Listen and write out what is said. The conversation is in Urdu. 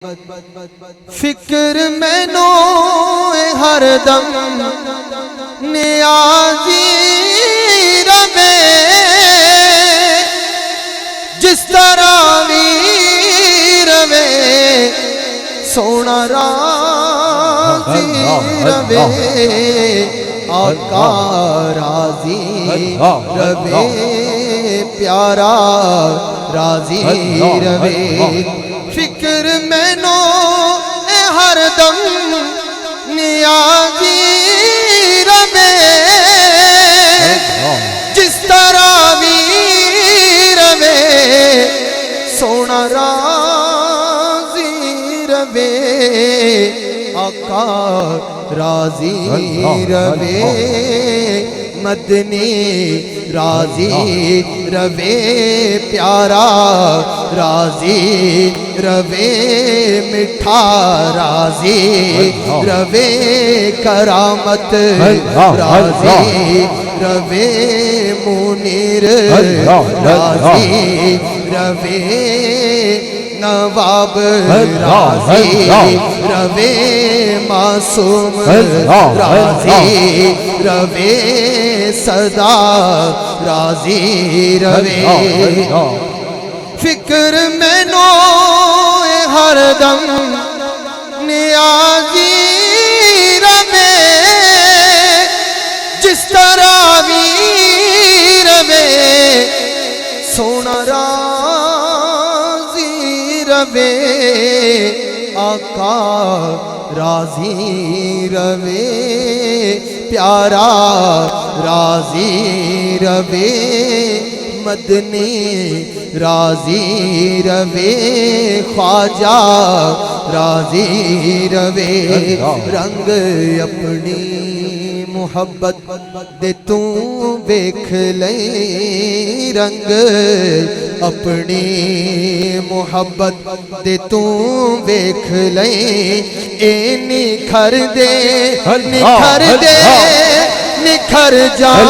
فکر مینو ہر دم نیازی رہے جس طرح بھی رہے سونا راضی رہے آقا راضی رہے پیارا راضی رہے فکر مینو ہر دم نیازی رہے جس طرح بھی رہے سونا راضی رہے آقا راضی رہے مدنی راضی رہے پیارا راضی رہے میٹھا راضی رہے کرامت راضی رہے منیر راضی رہے نواب راضی رہے معصوم راضی رہے صدا راضی رہے فکر مینو ہر دم نیازی رہے جس طرح بھی رہے سونا راضی رہے آقا راضی رہے پیارا راضی رہے مدنی راضی رہے خواجہ راضی رہے رنگ اپنی محبت دے تو ویکھ لے رنگ اپنی محبت دے تو ویکھ لے اے نکھر دے نکھر دے نکھر جان